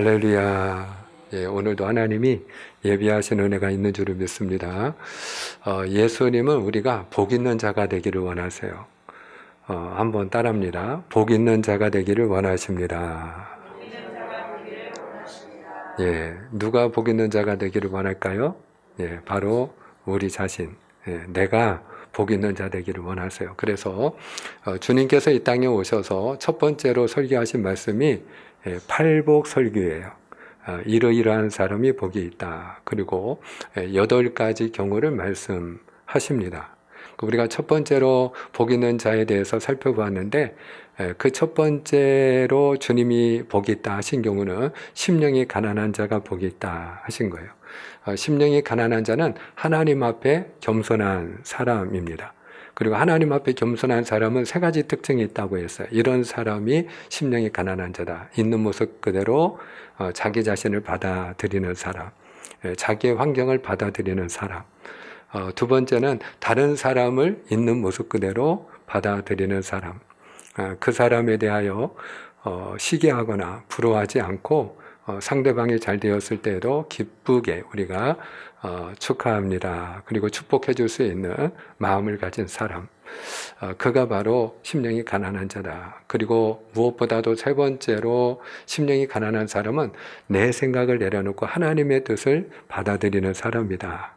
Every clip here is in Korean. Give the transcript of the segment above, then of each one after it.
할렐루야. 오늘도 하나님이 예비하신 은혜가 있는 줄을 믿습니다. 예수님은 우리가 복 있는 자가 되기를 원하세요. 한번 따라합니다. 복 있는 자가 되기를 원하십니다. 누가 복 있는 자가 되기를 원할까요? 바로 우리 자신. 내가 복 있는 자 되기를 원하세요. 그래서 주님께서 이 땅에 오셔서 첫 번째로 설교하신 말씀이 팔복 설교예요. 이러이러한 사람이 복이 있다. 그리고 8가지 경우를 말씀하십니다. 우리가 첫 번째로 복 있는 자에 대해서 살펴보았는데, 그 첫 번째로 주님이 복이 있다 하신 경우는 심령이 가난한 자가 복이 있다 하신 거예요. 심령이 가난한 자는 하나님 앞에 겸손한 사람입니다. 그리고 하나님 앞에 겸손한 사람은 3가지 특징이 있다고 했어요. 이런 사람이 심령이 가난한 자다. 있는 모습 그대로 자기 자신을 받아들이는 사람, 자기의 환경을 받아들이는 사람. 두 번째는 다른 사람을 있는 모습 그대로 받아들이는 사람. 그 사람에 대하여 시기하거나 부러워하지 않고 상대방이 잘 되었을 때에도 기쁘게 우리가 축하합니다. 그리고 축복해 줄 수 있는 마음을 가진 사람. 그가 바로 심령이 가난한 자다. 그리고 무엇보다도 3번째로 심령이 가난한 사람은 내 생각을 내려놓고 하나님의 뜻을 받아들이는 사람이다.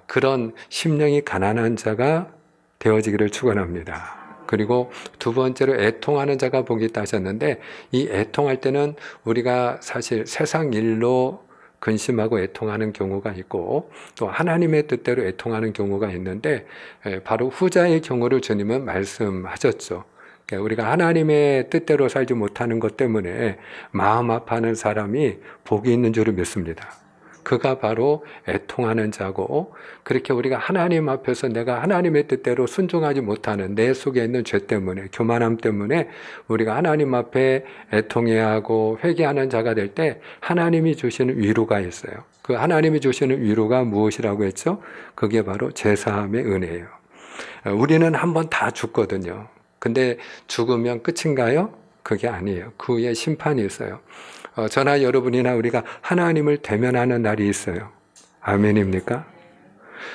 그런 심령이 가난한 자가 되어지기를 축원합니다. 그리고 두 번째로 애통하는 자가 복이 있다 하셨는데, 이 애통할 때는 우리가 사실 세상 일로 근심하고 애통하는 경우가 있고 또 하나님의 뜻대로 애통하는 경우가 있는데, 바로 후자의 경우를 주님은 말씀하셨죠. 우리가 하나님의 뜻대로 살지 못하는 것 때문에 마음 아파하는 사람이 복이 있는 줄을 믿습니다. 그가 바로 애통하는 자고, 그렇게 우리가 하나님 앞에서 내가 하나님의 뜻대로 순종하지 못하는 내 속에 있는 죄 때문에, 교만함 때문에 우리가 하나님 앞에 애통해야 하고 회개하는 자가 될 때 하나님이 주시는 위로가 있어요. 그 하나님이 주시는 위로가 무엇이라고 했죠? 그게 바로 제사함의 은혜예요. 우리는 한번 다 죽거든요. 근데 죽으면 끝인가요? 그게 아니에요. 그 후에 심판이 있어요. 저나 여러분이나 우리가 하나님을 대면하는 날이 있어요. 아멘입니까?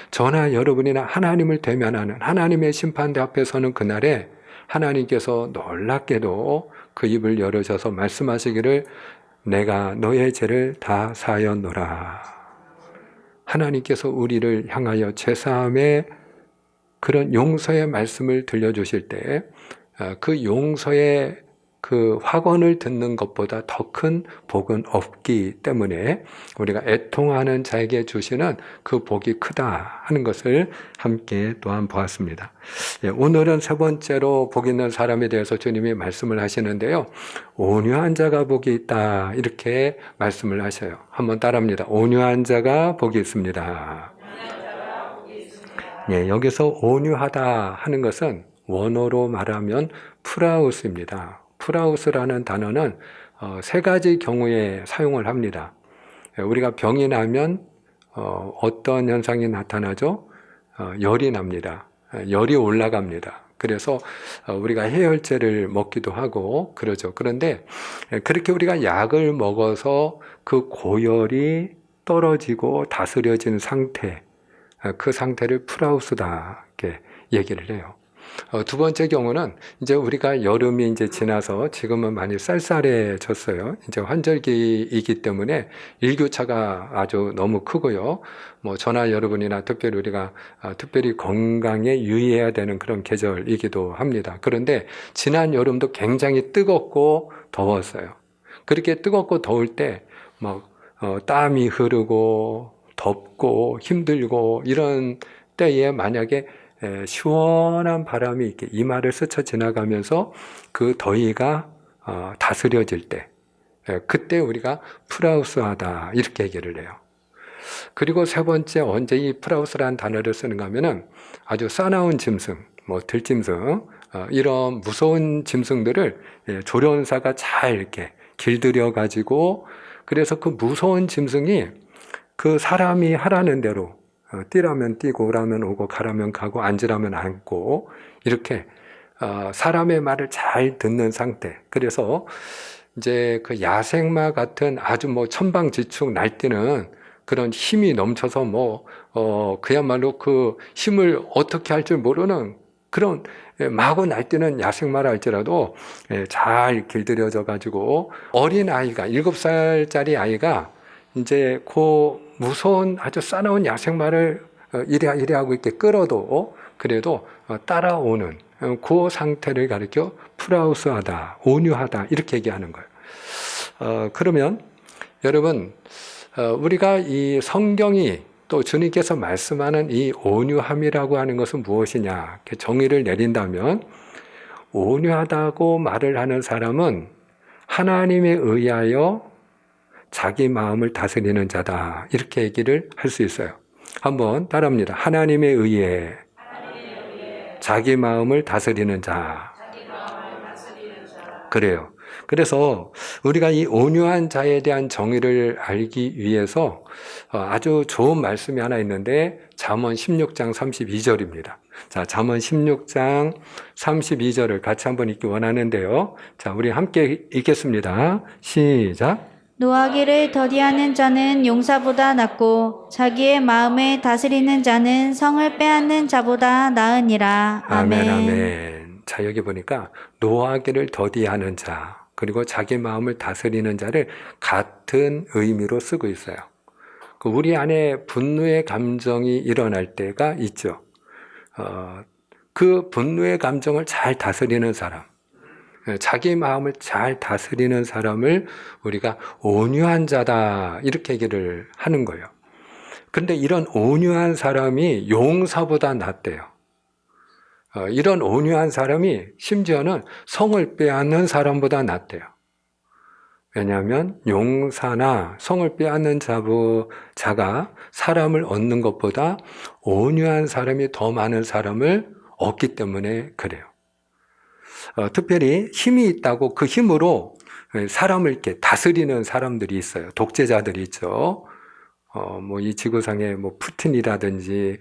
저나 여러분이나 하나님을 대면하는 하나님의 심판대 앞에 서는 그날에 하나님께서 놀랍게도 그 입을 열으셔서 말씀하시기를 내가 너의 죄를 다 사하였노라. 하나님께서 우리를 향하여 죄사함의 그런 용서의 말씀을 들려주실 때 그 용서의 그 확언을 듣는 것보다 더 큰 복은 없기 때문에 우리가 애통하는 자에게 주시는 그 복이 크다 하는 것을 함께 또한 보았습니다. 오늘은 3번째로 복 있는 사람에 대해서 주님이 말씀을 하시는데요. 온유한 자가 복이 있다 이렇게 말씀을 하셔요. 한번 따라합니다. 온유한 자가 복이 있습니다. 여기서 온유하다 하는 것은 원어로 말하면 프라우스입니다. 프라우스라는 단어는 3가지 경우에 사용을 합니다. 우리가 병이 나면 어떤 현상이 나타나죠? 열이 납니다. 열이 올라갑니다. 그래서 우리가 해열제를 먹기도 하고 그러죠. 그런데 그렇게 우리가 약을 먹어서 그 고열이 떨어지고 다스려진 상태, 그 상태를 프라우스다 이렇게 얘기를 해요. 두 번째 경우는 이제 우리가 여름이 이제 지나서 지금은 많이 쌀쌀해졌어요. 이제 환절기이기 때문에 일교차가 아주 너무 크고요. 저나 여러분이나 특별히 우리가 특별히 건강에 유의해야 되는 그런 계절이기도 합니다. 그런데 지난 여름도 굉장히 뜨겁고 더웠어요. 그렇게 뜨겁고 더울 때 땀이 흐르고 덥고 힘들고 이런 때에 만약에 시원한 바람이 이렇게 이마를 스쳐 지나가면서 그 더위가 다스려질 때, 그때 우리가 프라우스하다 이렇게 얘기를 해요. 그리고 3번째, 언제 이 프라우스라는 단어를 쓰는가 하면은 아주 싸나운 짐승, 들짐승, 이런 무서운 짐승들을 조련사가 잘 이렇게 길들여 가지고, 그래서 그 무서운 짐승이 그 사람이 하라는 대로 뛰라면 뛰고 오라면 오고 가라면 가고 앉으라면 앉고 이렇게 사람의 말을 잘 듣는 상태. 그래서 이제 그 야생마 같은 아주 뭐 천방지축 날뛰는 그런 힘이 넘쳐서 그야말로 그 힘을 어떻게 할 줄 모르는 그런 마구 날뛰는 야생마라 할지라도 잘 길들여져 가지고 어린 아이가 7살짜리 아이가 이제 그 무서운 아주 싸나운 야생마를 이래 하고 이렇게 끌어도 그래도 따라오는 그 상태를 가리켜 프라우스하다, 온유하다 이렇게 얘기하는 거예요. 그러면 여러분 우리가 이 성경이 또 주님께서 말씀하는 이 온유함이라고 하는 것은 무엇이냐 이렇게 정의를 내린다면 온유하다고 말을 하는 사람은 하나님에 의하여 자기 마음을 다스리는 자다 이렇게 얘기를 할 수 있어요. 한번 따라합니다. 하나님에 의해 자기 마음을 다스리는 자. 그래요. 그래서 우리가 이 온유한 자에 대한 정의를 알기 위해서 아주 좋은 말씀이 하나 있는데 잠언 16장 32절입니다. 자, 잠언 16장 32절을 같이 한번 읽기 원하는데요. 자, 우리 함께 읽겠습니다. 시작. 노하기를 더디하는 자는 용사보다 낫고 자기의 마음을 다스리는 자는 성을 빼앗는 자보다 나으니라. 아멘, 아멘. 자, 여기 보니까 노하기를 더디하는 자 그리고 자기 마음을 다스리는 자를 같은 의미로 쓰고 있어요. 우리 안에 분노의 감정이 일어날 때가 있죠. 그 분노의 감정을 잘 다스리는 사람, 자기 마음을 잘 다스리는 사람을 우리가 온유한 자다 이렇게 얘기를 하는 거예요. 그런데 이런 온유한 사람이 용사보다 낫대요. 이런 온유한 사람이 심지어는 성을 빼앗는 사람보다 낫대요. 왜냐하면 용사나 성을 빼앗는 자가 사람을 얻는 것보다 온유한 사람이 더 많은 사람을 얻기 때문에 그래요. 특별히 힘이 있다고 그 힘으로 사람을 이렇게 다스리는 사람들이 있어요. 독재자들이 있죠. 이 지구상에 푸틴이라든지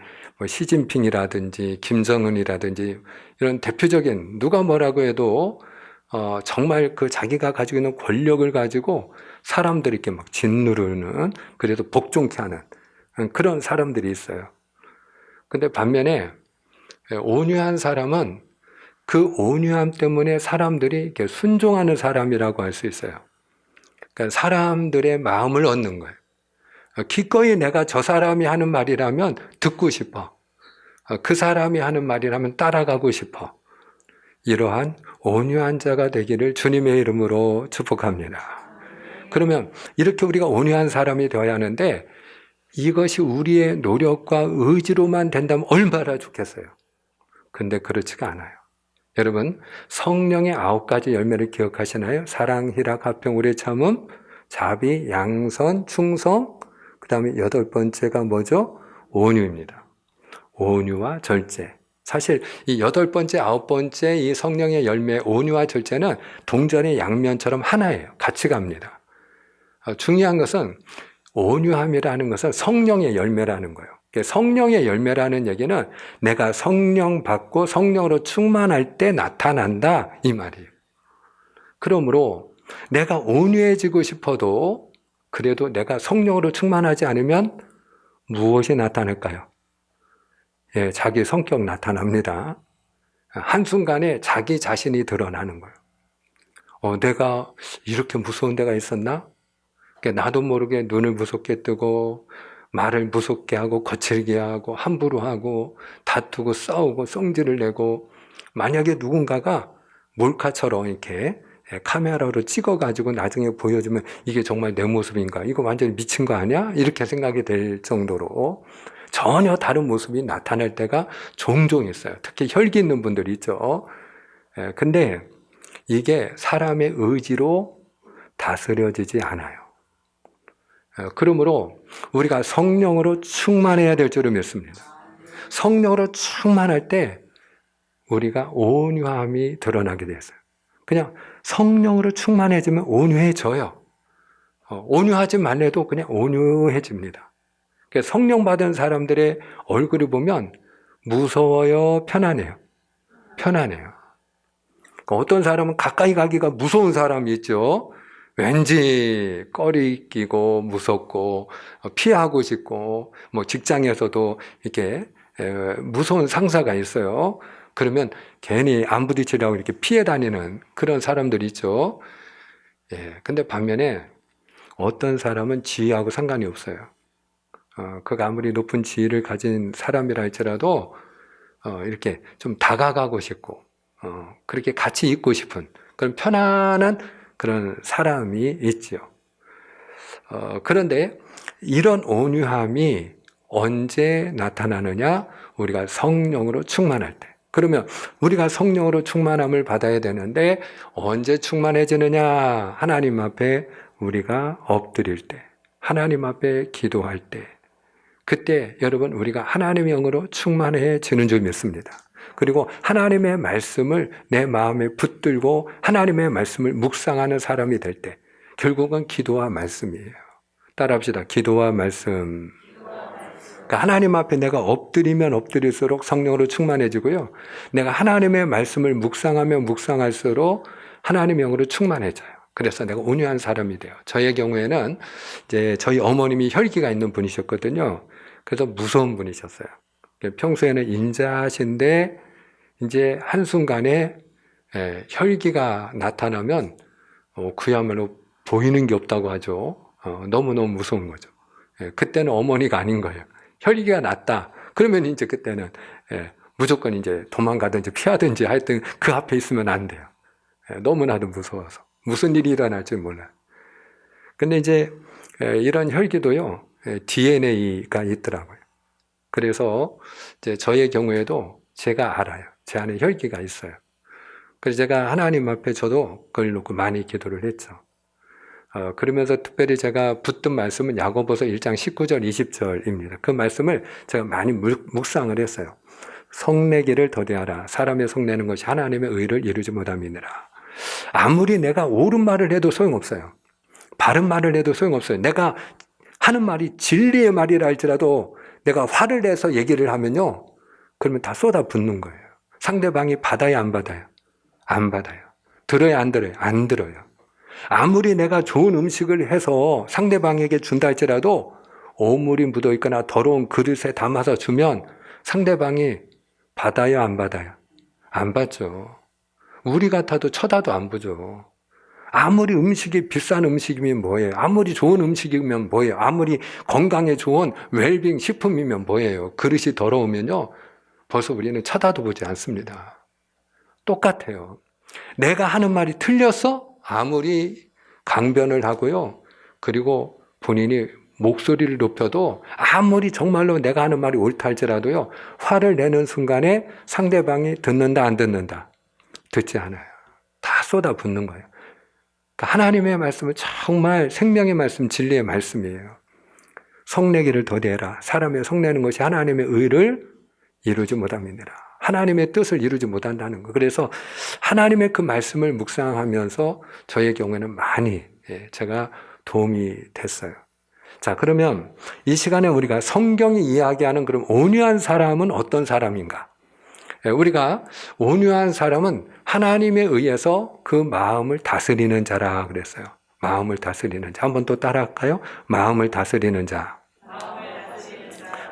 시진핑이라든지 김정은이라든지 이런 대표적인 누가 뭐라고 해도 정말 그 자기가 가지고 있는 권력을 가지고 사람들이 이렇게 막 짓누르는 그래도 복종케 하는 그런 사람들이 있어요. 근데 반면에 온유한 사람은 그 온유함 때문에 사람들이 이렇게 순종하는 사람이라고 할 수 있어요. 그러니까 사람들의 마음을 얻는 거예요. 기꺼이 내가 저 사람이 하는 말이라면 듣고 싶어. 그 사람이 하는 말이라면 따라가고 싶어. 이러한 온유한 자가 되기를 주님의 이름으로 축복합니다. 그러면 이렇게 우리가 온유한 사람이 되어야 하는데 이것이 우리의 노력과 의지로만 된다면 얼마나 좋겠어요. 근데 그렇지가 않아요. 여러분 성령의 9가지 열매를 기억하시나요? 사랑, 희락, 화평, 우레, 참음, 자비, 양선, 충성, 그 다음에 8번째가 뭐죠? 온유입니다. 온유와 절제. 사실 이 8번째, 9번째 이 성령의 열매 온유와 절제는 동전의 양면처럼 하나예요. 같이 갑니다. 중요한 것은 온유함이라는 것은 성령의 열매라는 거예요. 성령의 열매라는 얘기는 내가 성령 받고 성령으로 충만할 때 나타난다 이 말이에요. 그러므로 내가 온유해지고 싶어도 그래도 내가 성령으로 충만하지 않으면 무엇이 나타날까요? 자기 성격 나타납니다. 한순간에 자기 자신이 드러나는 거예요. 내가 이렇게 무서운 데가 있었나? 나도 모르게 눈을 무섭게 뜨고 말을 무섭게 하고 거칠게 하고 함부로 하고 다투고 싸우고 성질을 내고 만약에 누군가가 몰카처럼 이렇게 카메라로 찍어가지고 나중에 보여주면 이게 정말 내 모습인가? 이거 완전히 미친 거 아니야? 이렇게 생각이 될 정도로 전혀 다른 모습이 나타날 때가 종종 있어요. 특히 혈기 있는 분들이 있죠. 근데 이게 사람의 의지로 다스려지지 않아요. 그러므로 우리가 성령으로 충만해야 될 줄을 믿습니다. 성령으로 충만할 때 우리가 온유함이 드러나게 되었어요. 그냥 성령으로 충만해지면 온유해져요. 온유하지 말래도 그냥 온유해집니다. 성령 받은 사람들의 얼굴을 보면 무서워요, 편안해요? 편안해요. 어떤 사람은 가까이 가기가 무서운 사람이 있죠. 왠지 꺼리 끼고 무섭고 피하고 싶고 뭐 직장에서도 이렇게 무서운 상사가 있어요. 그러면 괜히 안 부딪히려고 이렇게 피해 다니는 그런 사람들이 있죠. 근데 반면에 어떤 사람은 지위하고 상관이 없어요. 그가 아무리 높은 지위를 가진 사람이라 할지라도 이렇게 좀 다가가고 싶고 그렇게 같이 있고 싶은 그런 편안한 그런 사람이 있지요. 그런데 이런 온유함이 언제 나타나느냐? 우리가 성령으로 충만할 때. 그러면 우리가 성령으로 충만함을 받아야 되는데 언제 충만해지느냐? 하나님 앞에 우리가 엎드릴 때, 하나님 앞에 기도할 때, 그때 여러분 우리가 하나님의 영으로 충만해지는 줄 믿습니다. 그리고 하나님의 말씀을 내 마음에 붙들고 하나님의 말씀을 묵상하는 사람이 될 때 결국은 기도와 말씀이에요. 따라합시다. 기도와 말씀. 그러니까 하나님 앞에 내가 엎드리면 엎드릴수록 성령으로 충만해지고요. 내가 하나님의 말씀을 묵상하면 묵상할수록 하나님의 영으로 충만해져요. 그래서 내가 온유한 사람이 돼요. 저의 경우에는 이제 저희 어머님이 혈기가 있는 분이셨거든요. 그래서 무서운 분이셨어요. 평소에는 인자하신데 이제 한순간에 혈기가 나타나면 그야말로 보이는 게 없다고 하죠. 너무너무 무서운 거죠. 그때는 어머니가 아닌 거예요. 혈기가 났다. 그러면 이제 그때는 무조건 이제 도망가든지 피하든지 하여튼 그 앞에 있으면 안 돼요. 너무나도 무서워서. 무슨 일이 일어날지 몰라요. 근데 이제 이런 혈기도요, DNA가 있더라고요. 그래서 이제 저의 경우에도 제가 알아요. 제 안에 혈기가 있어요. 그래서 제가 하나님 앞에 저도 그걸 놓고 많이 기도를 했죠. 그러면서 특별히 제가 붙든 말씀은 야고보서 1장 19절 20절입니다. 그 말씀을 제가 많이 묵상을 했어요. 성내기를 더디하라. 사람의 성내는 것이 하나님의 의를 이루지 못함이니라. 아무리 내가 옳은 말을 해도 소용없어요. 바른 말을 해도 소용없어요. 내가 하는 말이 진리의 말이라 할지라도 내가 화를 내서 얘기를 하면요, 그러면 다 쏟아붓는 거예요. 상대방이 받아야 안 받아요? 안 받아요. 들어야 안 들어요? 안 들어요. 아무리 내가 좋은 음식을 해서 상대방에게 준다 할지라도 오물이 묻어 있거나 더러운 그릇에 담아서 주면 상대방이 받아요? 안 받아요? 안 받죠. 우리 같아도 쳐다도 안 보죠. 아무리 음식이 비싼 음식이면 뭐예요? 아무리 좋은 음식이면 뭐예요? 아무리 건강에 좋은 웰빙 식품이면 뭐예요? 그릇이 더러우면요, 벌써 우리는 쳐다도 보지 않습니다. 똑같아요. 내가 하는 말이 틀렸어? 아무리 강변을 하고요, 그리고 본인이 목소리를 높여도 아무리 정말로 내가 하는 말이 옳다 할지라도요, 화를 내는 순간에 상대방이 듣는다 안 듣는다? 듣지 않아요. 다 쏟아붓는 거예요. 그러니까 하나님의 말씀은 정말 생명의 말씀, 진리의 말씀이에요. 성내기를 더디해라. 사람의 성내는 것이 하나님의 의를 이루지 못함이니라. 하나님의 뜻을 이루지 못한다는 거. 그래서 하나님의 그 말씀을 묵상하면서 저의 경우에는 많이 제가 도움이 됐어요. 자, 그러면 이 시간에 우리가 성경이 이야기하는 그럼 온유한 사람은 어떤 사람인가? 우리가 온유한 사람은 하나님에 의해서 그 마음을 다스리는 자라 그랬어요. 마음을 다스리는 자. 한번 또 따라할까요? 마음을 다스리는 자.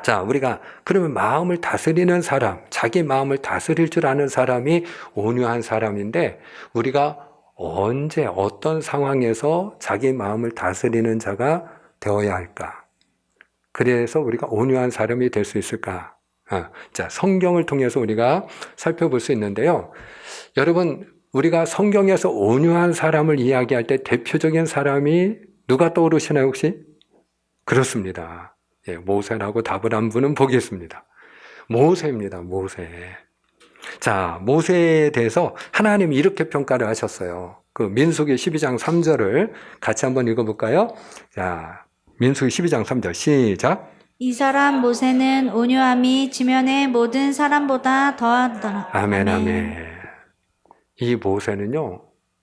자, 우리가 그러면 마음을 다스리는 사람, 자기 마음을 다스릴 줄 아는 사람이 온유한 사람인데, 우리가 언제 어떤 상황에서 자기 마음을 다스리는 자가 되어야 할까? 그래서 우리가 온유한 사람이 될 수 있을까? 자, 성경을 통해서 우리가 살펴볼 수 있는데요. 여러분, 우리가 성경에서 온유한 사람을 이야기할 때 대표적인 사람이 누가 떠오르시나요, 혹시? 그렇습니다. 모세라고 답을 한 분은 보겠습니다. 모세입니다, 모세. 자, 모세에 대해서 하나님이 이렇게 평가를 하셨어요. 그 민수기 12장 3절을 같이 한번 읽어볼까요? 자, 민수기 12장 3절 시작. 이 사람 모세는 온유함이 지면의 모든 사람보다 더하더라. 아멘, 아멘. 이 모세는요,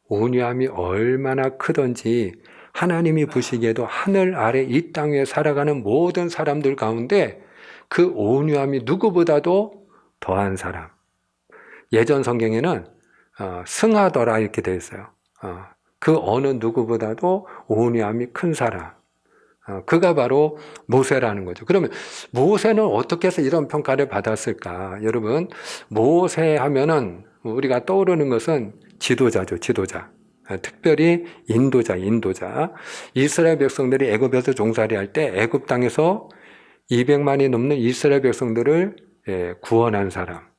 온유함이 얼마나 크던지 하나님이 보시기에도 하늘 아래 이 땅에 살아가는 모든 사람들 가운데 그 온유함이 누구보다도 더한 사람. 예전 성경에는 승하더라 이렇게 되어 있어요. 그 어느 누구보다도 온유함이 큰 사람. 그가 바로 모세라는 거죠. 그러면 모세는 어떻게 해서 이런 평가를 받았을까? 여러분, 모세 하면은 우리가 떠오르는 것은 지도자죠, 지도자. 특별히 인도자. 이스라엘 백성들이 애굽에서 종살이할 때 애굽 땅에서 200만이 넘는 이스라엘 백성들을 구원한 사람.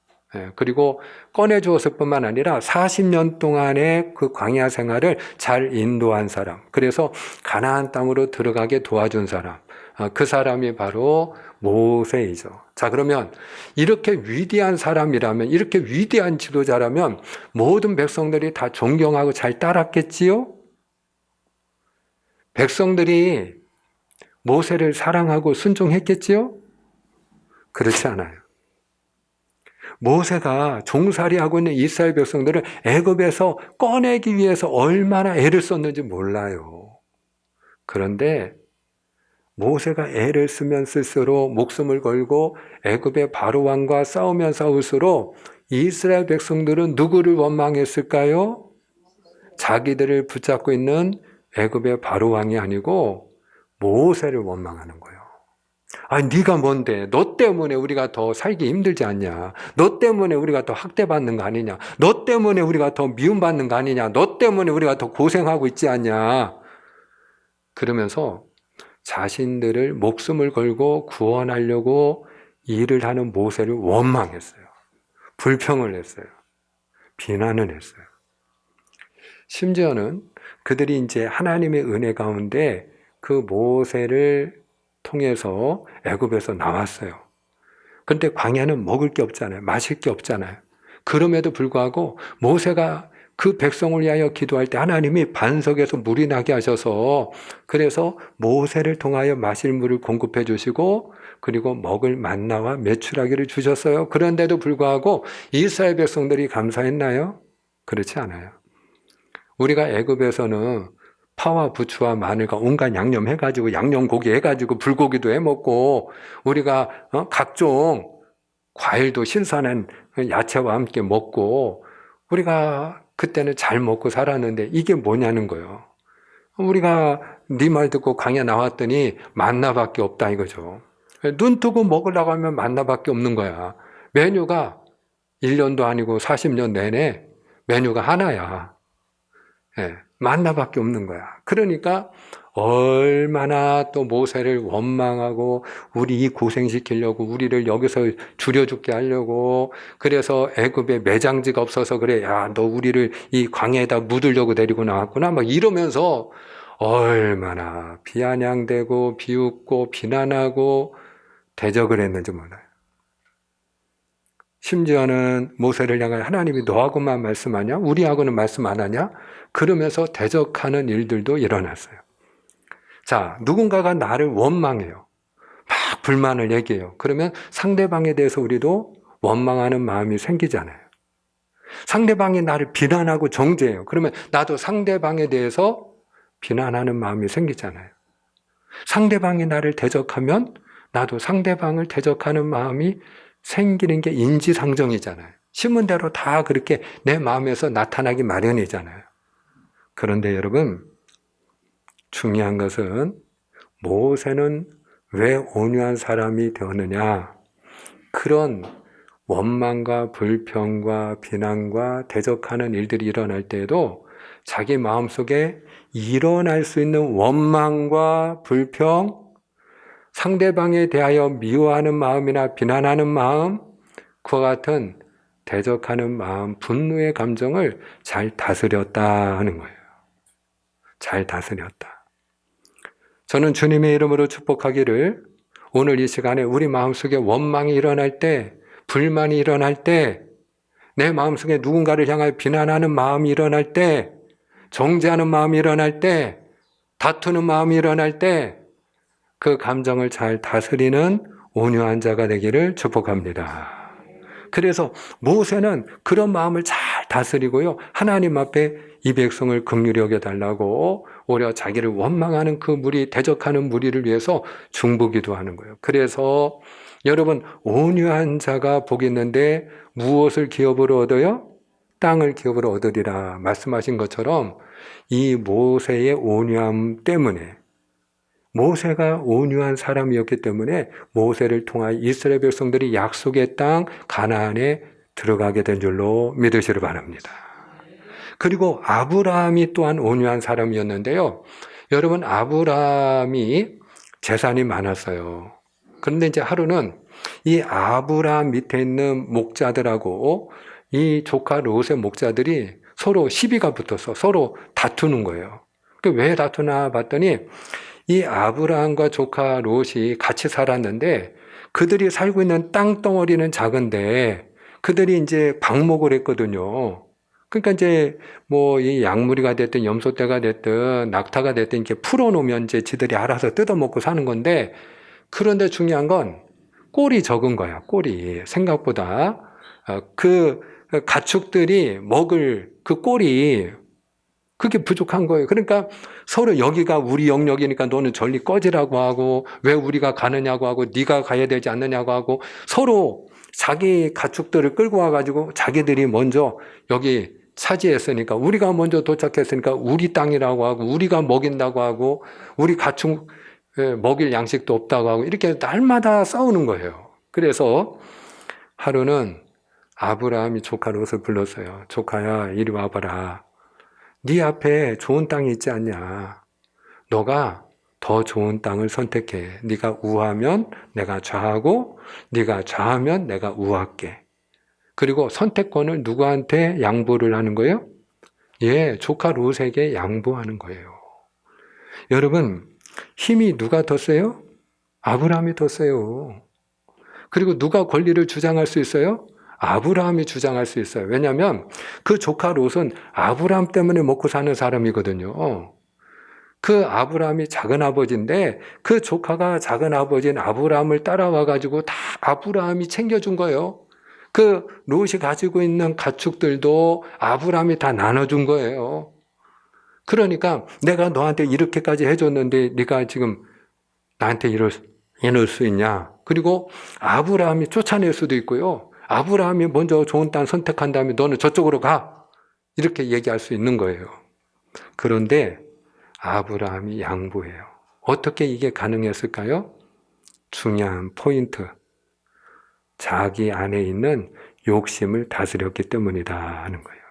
그리고 꺼내 주었을 뿐만 아니라 40년 동안의 그 광야 생활을 잘 인도한 사람. 그래서 가나안 땅으로 들어가게 도와준 사람. 그 사람이 바로 모세이죠. 자, 그러면 이렇게 위대한 사람이라면, 이렇게 위대한 지도자라면 모든 백성들이 다 존경하고 잘 따랐겠지요? 백성들이 모세를 사랑하고 순종했겠지요? 그렇지 않아요. 모세가 종살이하고 있는 이스라엘 백성들을 애굽에서 꺼내기 위해서 얼마나 애를 썼는지 몰라요. 그런데 모세가 애를 쓰면 쓸수록 목숨을 걸고 애굽의 바로 왕과 싸우면 싸울수록 이스라엘 백성들은 누구를 원망했을까요? 자기들을 붙잡고 있는 애굽의 바로 왕이 아니고 모세를 원망하는 거예요. 아니, 네가 뭔데? 너 때문에 우리가 더 살기 힘들지 않냐? 너 때문에 우리가 더 학대받는 거 아니냐? 너 때문에 우리가 더 미움받는 거 아니냐? 너 때문에 우리가 더 고생하고 있지 않냐? 그러면서 자신들을 목숨을 걸고 구원하려고 일을 하는 모세를 원망했어요. 불평을 했어요. 비난을 했어요. 심지어는 그들이 이제 하나님의 은혜 가운데 그 모세를 통해서 애굽에서 나왔어요. 그런데 광야는 먹을 게 없잖아요. 마실 게 없잖아요. 그럼에도 불구하고 모세가 그 백성을 위하여 기도할 때 하나님이 반석에서 물이 나게 하셔서 그래서 모세를 통하여 마실 물을 공급해 주시고 그리고 먹을 만나와 메추라기를 주셨어요. 그런데도 불구하고 이스라엘 백성들이 감사했나요? 그렇지 않아요. 우리가 애굽에서는 파와 부추와 마늘과 온갖 양념 해가지고 양념고기 해가지고 불고기도 해먹고 우리가 각종 과일도 신선한 야채와 함께 먹고 우리가 그때는 잘 먹고 살았는데 이게 뭐냐는 거예요. 우리가 네 말 듣고 광야 나왔더니 만나밖에 없다 이거죠. 눈 뜨고 먹으려고 하면 만나밖에 없는 거야. 메뉴가 1년도 아니고 40년 내내 메뉴가 하나야. 만나밖에 없는 거야. 그러니까 얼마나 또 모세를 원망하고 우리 이 고생시키려고 우리를 여기서 줄여 죽게 하려고 그래서 애굽에 매장지가 없어서 그래. 야, 너 우리를 이 광야에다 묻으려고 데리고 나왔구나. 막 이러면서 얼마나 비아냥대고 비웃고 비난하고 대적을 했는지 몰라요. 심지어는 모세를 향하여 하나님이 너하고만 말씀하냐? 우리하고는 말씀 안 하냐? 그러면서 대적하는 일들도 일어났어요. 자, 누군가가 나를 원망해요. 막 불만을 얘기해요. 그러면 상대방에 대해서 우리도 원망하는 마음이 생기잖아요. 상대방이 나를 비난하고 정죄해요. 그러면 나도 상대방에 대해서 비난하는 마음이 생기잖아요. 상대방이 나를 대적하면 나도 상대방을 대적하는 마음이 생기는 게 인지상정이잖아요. 신문대로 다 그렇게 내 마음에서 나타나기 마련이잖아요. 그런데 여러분, 중요한 것은 모세는 왜 온유한 사람이 되었느냐? 그런 원망과 불평과 비난과 대적하는 일들이 일어날 때에도 자기 마음속에 일어날 수 있는 원망과 불평, 상대방에 대하여 미워하는 마음이나 비난하는 마음, 그와 같은 대적하는 마음, 분노의 감정을 잘 다스렸다 하는 거예요. 잘 다스렸다. 저는 주님의 이름으로 축복하기를 오늘 이 시간에 우리 마음속에 원망이 일어날 때, 불만이 일어날 때, 내 마음속에 누군가를 향하여 비난하는 마음이 일어날 때, 정죄하는 마음이 일어날 때, 다투는 마음이 일어날 때, 그 감정을 잘 다스리는 온유한 자가 되기를 축복합니다. 그래서 모세는 그런 마음을 잘 다스리고요. 하나님 앞에 이 백성을 긍휼히 여겨달라고 오히려 자기를 원망하는 그 무리, 대적하는 무리를 위해서 중보기도하는 거예요. 그래서 여러분, 온유한 자가 복이 있는데 무엇을 기업으로 얻어요? 땅을 기업으로 얻으리라 말씀하신 것처럼 이 모세의 온유함 때문에, 모세가 온유한 사람이었기 때문에 모세를 통하여 이스라엘 백성들이 약속의 땅 가나안에 들어가게 된 줄로 믿으시길 바랍니다. 그리고 아브라함이 또한 온유한 사람이었는데요. 여러분, 아브라함이 재산이 많았어요. 그런데 이제 하루는 이 아브라함 밑에 있는 목자들하고 이 조카 롯의 목자들이 서로 시비가 붙어서 서로 다투는 거예요. 왜 다투나 봤더니 이 아브라함과 조카 롯이 같이 살았는데 그들이 살고 있는 땅덩어리는 작은데 그들이 이제 방목을 했거든요. 그러니까 이제 뭐 이 약물이가 됐든 염소떼가 됐든 낙타가 됐든 이렇게 풀어놓으면 이제 지들이 알아서 뜯어먹고 사는 건데, 그런데 중요한 건 꼴이 적은 거야. 꼴이 생각보다 그 가축들이 먹을 그 꼴이 그게 부족한 거예요. 그러니까 서로 여기가 우리 영역이니까 너는 저리 꺼지라고 하고, 왜 우리가 가느냐고 하고, 네가 가야 되지 않느냐고 하고, 서로 자기 가축들을 끌고 와가지고 자기들이 먼저 여기 차지했으니까, 우리가 먼저 도착했으니까 우리 땅이라고 하고, 우리가 먹인다고 하고, 우리 가축 먹일 양식도 없다고 하고, 이렇게 날마다 싸우는 거예요. 그래서 하루는 아브라함이 조카 롯을 불렀어요. 조카야, 이리 와봐라. 네 앞에 좋은 땅이 있지 않냐. 너가 더 좋은 땅을 선택해. 네가 우하면 내가 좌하고, 네가 좌하면 내가 우할게. 그리고 선택권을 누구한테 양보를 하는 거예요? 예, 조카 롯에게 양보하는 거예요. 여러분, 힘이 누가 더 세요? 아브라함이 더 세요. 그리고 누가 권리를 주장할 수 있어요? 아브라함이 주장할 수 있어요. 왜냐하면 그 조카 롯은 아브라함 때문에 먹고 사는 사람이거든요. 그 아브라함이 작은 아버지인데 그 조카가 작은 아버지인 아브라함을 따라와 가지고 다 아브라함이 챙겨준 거예요. 그 롯이 가지고 있는 가축들도 아브라함이 다 나눠준 거예요. 그러니까 내가 너한테 이렇게까지 해줬는데 네가 지금 나한테 이럴 수 있냐. 그리고 아브라함이 쫓아낼 수도 있고요. 아브라함이 먼저 좋은 땅 선택한 다음에 너는 저쪽으로 가. 이렇게 얘기할 수 있는 거예요. 그런데 아브라함이 양보해요. 어떻게 이게 가능했을까요? 중요한 포인트. 자기 안에 있는 욕심을 다스렸기 때문이다 하는 거예요.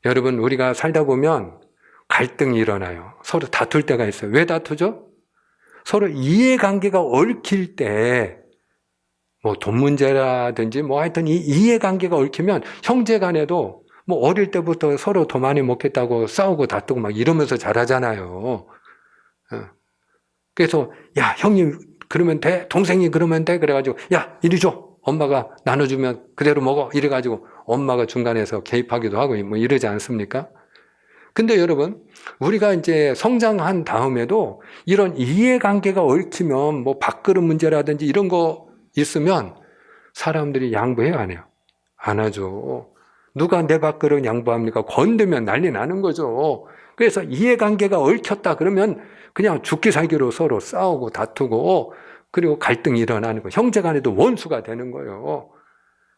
여러분, 우리가 살다 보면 갈등이 일어나요. 서로 다툴 때가 있어요. 왜 다투죠? 서로 이해관계가 얽힐 때, 뭐 돈 문제라든지 뭐 하여튼 이 이해관계가 얽히면 형제 간에도 뭐 어릴 때부터 서로 더 많이 먹겠다고 싸우고 다투고 막 이러면서 자라잖아요. 그래서 야, 형님 그러면 돼? 동생이 그러면 돼? 그래가지고 야, 이리 줘. 엄마가 나눠주면 그대로 먹어. 이래가지고 엄마가 중간에서 개입하기도 하고 뭐 이러지 않습니까? 근데 여러분, 우리가 이제 성장한 다음에도 이런 이해관계가 얽히면 뭐 밥그릇 문제라든지 이런 거 있으면 사람들이 양보해요, 안 해요? 안 하죠. 누가 내 밥그릇 양보합니까? 건드면 난리 나는 거죠. 그래서 이해관계가 얽혔다 그러면 그냥 죽기 살기로 서로 싸우고 다투고 그리고 갈등이 일어나는 거예요. 형제 간에도 원수가 되는 거예요.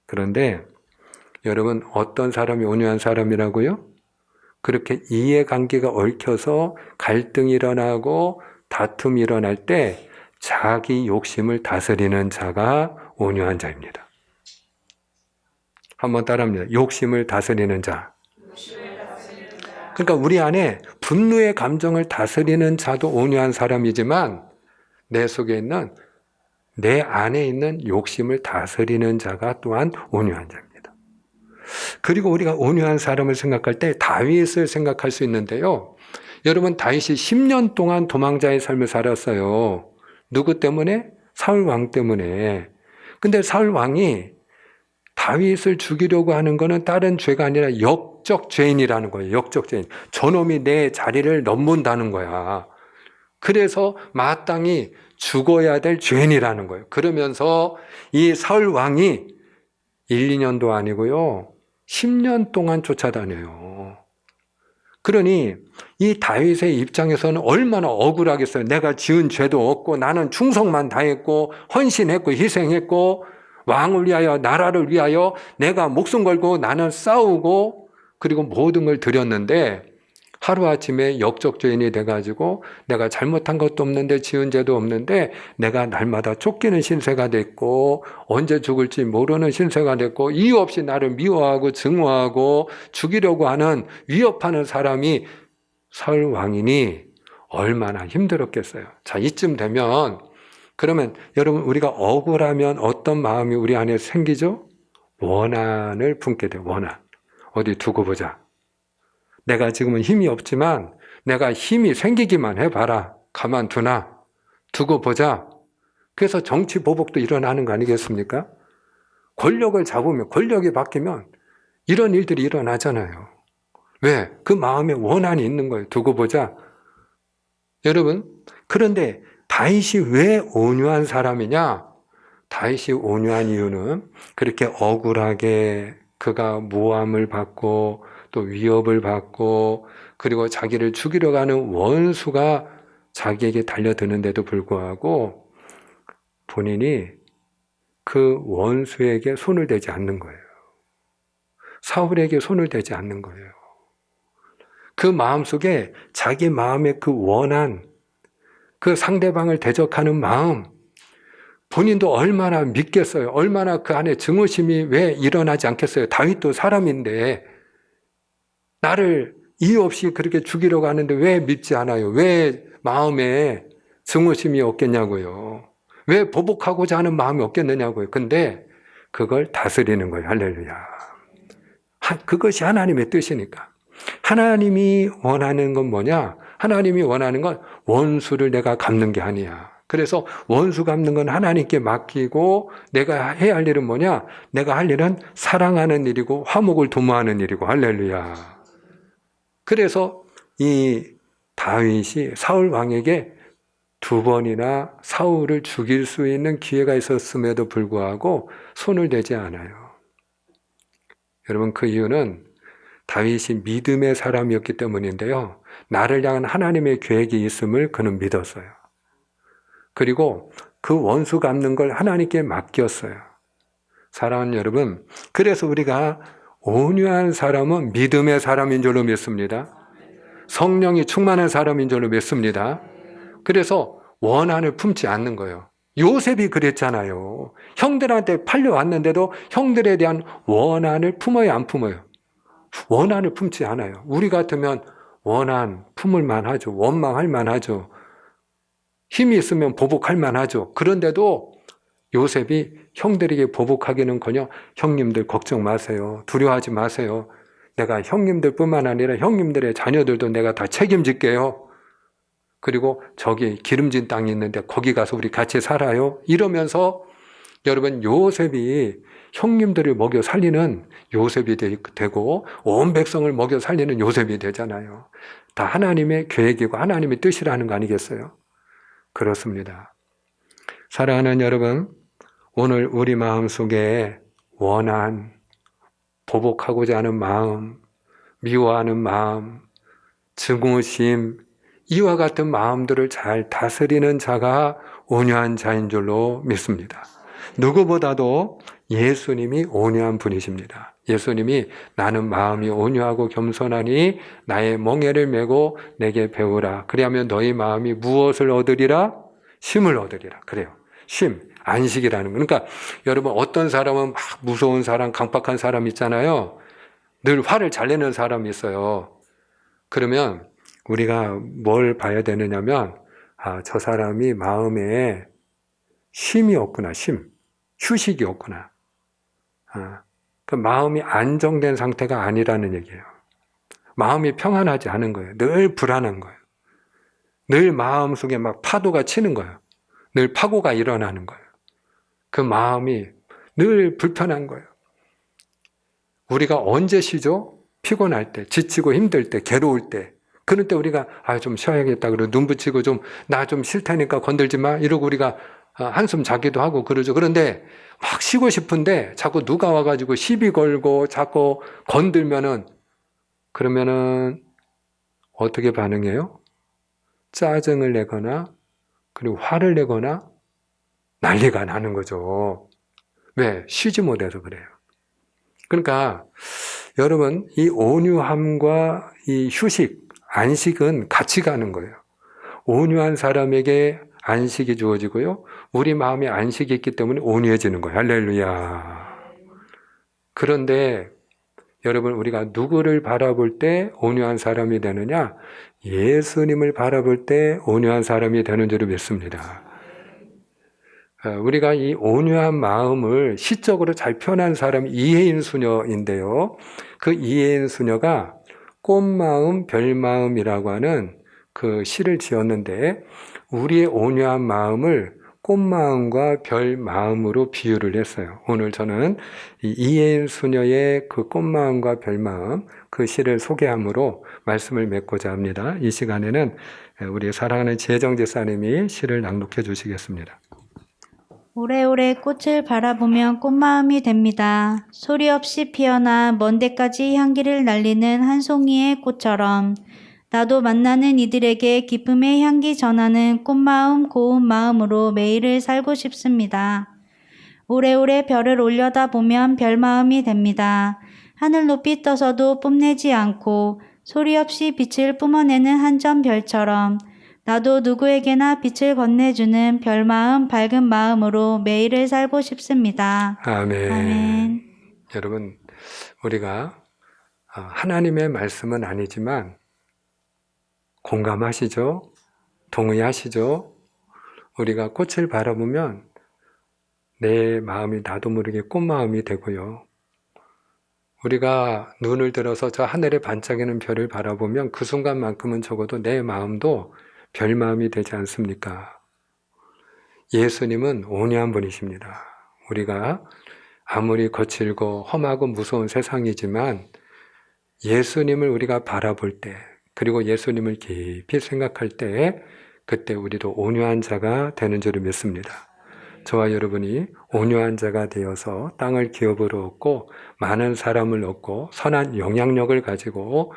그런데 여러분, 어떤 사람이 온유한 사람이라고요? 그렇게 이해관계가 얽혀서 갈등이 일어나고 다툼이 일어날 때 자기 욕심을 다스리는 자가 온유한 자입니다. 한번 따라합니다. 욕심을 다스리는 자. 그러니까 우리 안에 분노의 감정을 다스리는 자도 온유한 사람이지만 내 속에 있는, 내 안에 있는 욕심을 다스리는 자가 또한 온유한 자입니다. 그리고 우리가 온유한 사람을 생각할 때 다윗을 생각할 수 있는데요. 여러분, 다윗이 10년 동안 도망자의 삶을 살았어요. 누구 때문에? 사울 왕 때문에. 근데 사울 왕이 다윗을 죽이려고 하는 거는 다른 죄가 아니라 역적 죄인이라는 거예요. 역적 죄인. 저놈이 내 자리를 넘본다는 거야. 그래서 마땅히 죽어야 될 죄인이라는 거예요. 그러면서 이 사울 왕이 1, 2년도 아니고요. 10년 동안 쫓아다녀요. 그러니 이 다윗의 입장에서는 얼마나 억울하겠어요. 내가 지은 죄도 없고 나는 충성만 다했고 헌신했고 희생했고 왕을 위하여, 나라를 위하여 내가 목숨 걸고 나는 싸우고 그리고 모든 걸 드렸는데 하루아침에 역적죄인이 돼가지고 내가 잘못한 것도 없는데 지은 죄도 없는데 내가 날마다 쫓기는 신세가 됐고 언제 죽을지 모르는 신세가 됐고 이유 없이 나를 미워하고 증오하고 죽이려고 하는 위협하는 사람이 사울 왕이니 얼마나 힘들었겠어요. 자, 이쯤 되면 그러면 여러분 우리가 억울하면 어떤 마음이 우리 안에 생기죠? 원한을 품게 돼요. 원한. 어디 두고 보자. 내가 지금은 힘이 없지만 내가 힘이 생기기만 해봐라. 가만두나. 두고 보자. 그래서 정치 보복도 일어나는 거 아니겠습니까? 권력을 잡으면 권력이 바뀌면 이런 일들이 일어나잖아요. 왜? 그 마음에 원한이 있는 거예요. 두고 보자. 여러분, 그런데 다윗이 왜 온유한 사람이냐? 다윗이 온유한 이유는 그렇게 억울하게 그가 모함을 받고 또 위협을 받고 그리고 자기를 죽이려 가는 원수가 자기에게 달려드는데도 불구하고 본인이 그 원수에게 손을 대지 않는 거예요. 사울에게 손을 대지 않는 거예요. 그 마음속에 자기 마음의 그 원한, 그 상대방을 대적하는 마음, 본인도 얼마나 믿겠어요. 얼마나 그 안에 증오심이 왜 일어나지 않겠어요. 다윗도 사람인데 나를 이유 없이 그렇게 죽이려고 하는데 왜 믿지 않아요? 왜 마음에 증오심이 없겠냐고요. 왜 보복하고자 하는 마음이 없겠느냐고요. 근데 그걸 다스리는 거예요. 할렐루야. 그것이 하나님의 뜻이니까. 하나님이 원하는 건 뭐냐? 하나님이 원하는 건 원수를 내가 갚는 게 아니야. 그래서 원수 갚는 건 하나님께 맡기고 내가 해야 할 일은 뭐냐? 내가 할 일은 사랑하는 일이고 화목을 도모하는 일이고 할렐루야. 그래서 이 다윗이 사울 왕에게 2번이나 사울을 죽일 수 있는 기회가 있었음에도 불구하고 손을 대지 않아요. 여러분 그 이유는 다윗이 믿음의 사람이었기 때문인데요. 나를 향한 하나님의 계획이 있음을 그는 믿었어요. 그리고 그 원수 갚는 걸 하나님께 맡겼어요. 사랑하는 여러분, 그래서 우리가 온유한 사람은 믿음의 사람인 줄로 믿습니다. 성령이 충만한 사람인 줄로 믿습니다. 그래서 원한을 품지 않는 거예요. 요셉이 그랬잖아요. 형들한테 팔려왔는데도 형들에 대한 원한을 품어요, 안 품어요? 원한을 품지 않아요. 우리 같으면 원한 품을 만하죠. 원망할 만하죠. 힘이 있으면 보복할 만하죠. 그런데도 요셉이 형들에게 보복하기는커녕 형님들 걱정 마세요. 두려워하지 마세요. 내가 형님들뿐만 아니라 형님들의 자녀들도 내가 다 책임질게요. 그리고 저기 기름진 땅이 있는데 거기 가서 우리 같이 살아요. 이러면서 여러분 요셉이 형님들을 먹여 살리는 요셉이 되고 온 백성을 먹여 살리는 요셉이 되잖아요. 다 하나님의 계획이고 하나님의 뜻이라는 거 아니겠어요? 그렇습니다. 사랑하는 여러분, 오늘 우리 마음속에 원한, 보복하고자 하는 마음, 미워하는 마음, 증오심, 이와 같은 마음들을 잘 다스리는 자가 온유한 자인 줄로 믿습니다. 누구보다도 예수님이 온유한 분이십니다. 예수님이 나는 마음이 온유하고 겸손하니 나의 멍에를 메고 내게 배우라. 그리하면 너희 마음이 무엇을 얻으리라? 쉼을 얻으리라. 그래요. 쉼, 안식이라는 거. 그러니까 여러분 어떤 사람은 막 무서운 사람, 강박한 사람 있잖아요. 늘 화를 잘 내는 사람이 있어요. 그러면 우리가 뭘 봐야 되느냐면 저 사람이 마음에 쉼이 없구나. 쉼, 휴식이 없구나. 그 마음이 안정된 상태가 아니라는 얘기예요. 마음이 평안하지 않은 거예요. 늘 불안한 거예요. 늘 마음속에 막 파도가 치는 거예요. 늘 파고가 일어나는 거예요. 그 마음이 늘 불편한 거예요. 우리가 언제 쉬죠? 피곤할 때, 지치고 힘들 때, 괴로울 때. 그럴 때 우리가 좀 쉬어야겠다 그러고 눈 붙이고 나 좀 싫다니까 건들지 마 이러고 우리가 한숨 자기도 하고 그러죠. 그런데 막 쉬고 싶은데 자꾸 누가 와가지고 시비 걸고 자꾸 건들면은 그러면은 어떻게 반응해요? 짜증을 내거나 그리고 화를 내거나 난리가 나는 거죠. 왜? 쉬지 못해서 그래요. 그러니까 여러분, 이 온유함과 이 휴식, 안식은 같이 가는 거예요. 온유한 사람에게 안식이 주어지고요. 우리 마음에 안식이 있기 때문에 온유해지는 거예요. 할렐루야. 그런데 여러분, 우리가 누구를 바라볼 때 온유한 사람이 되느냐? 예수님을 바라볼 때 온유한 사람이 되는 줄을 믿습니다. 우리가 이 온유한 마음을 시적으로 잘 표현한 사람이 이혜인 수녀인데요. 그 이혜인 수녀가 꽃마음, 별마음이라고 하는 그 시를 지었는데 우리의 온유한 마음을 꽃마음과 별마음으로 비유를 했어요. 오늘 저는 이 이혜인 수녀의 그 꽃마음과 별마음 그 시를 소개함으로 말씀을 맺고자 합니다. 이 시간에는 우리 사랑하는 지혜정 집사님이 시를 낭독해 주시겠습니다. 오래오래 꽃을 바라보면 꽃마음이 됩니다. 소리 없이 피어나 먼 데까지 향기를 날리는 한 송이의 꽃처럼 나도 만나는 이들에게 기쁨의 향기 전하는 꽃마음 고운 마음으로 매일을 살고 싶습니다. 오래오래 별을 올려다 보면 별마음이 됩니다. 하늘 높이 떠서도 뽐내지 않고 소리 없이 빛을 뿜어내는 한 점 별처럼 나도 누구에게나 빛을 건네주는 별마음 밝은 마음으로 매일을 살고 싶습니다. 아멘. 아멘. 여러분, 우리가 하나님의 말씀은 아니지만 공감하시죠? 동의하시죠? 우리가 꽃을 바라보면 내 마음이 나도 모르게 꽃마음이 되고요. 우리가 눈을 들어서 저 하늘에 반짝이는 별을 바라보면 그 순간만큼은 적어도 내 마음도 별마음이 되지 않습니까? 예수님은 온유한 분이십니다. 우리가 아무리 거칠고 험하고 무서운 세상이지만 예수님을 우리가 바라볼 때 그리고 예수님을 깊이 생각할 때 그때 우리도 온유한 자가 되는 줄을 믿습니다. 저와 여러분이 온유한 자가 되어서 땅을 기업으로 얻고 많은 사람을 얻고 선한 영향력을 가지고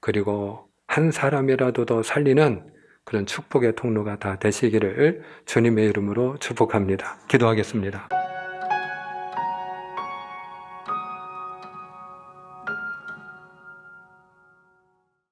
그리고 한 사람이라도 더 살리는 그런 축복의 통로가 다 되시기를 주님의 이름으로 축복합니다. 기도하겠습니다.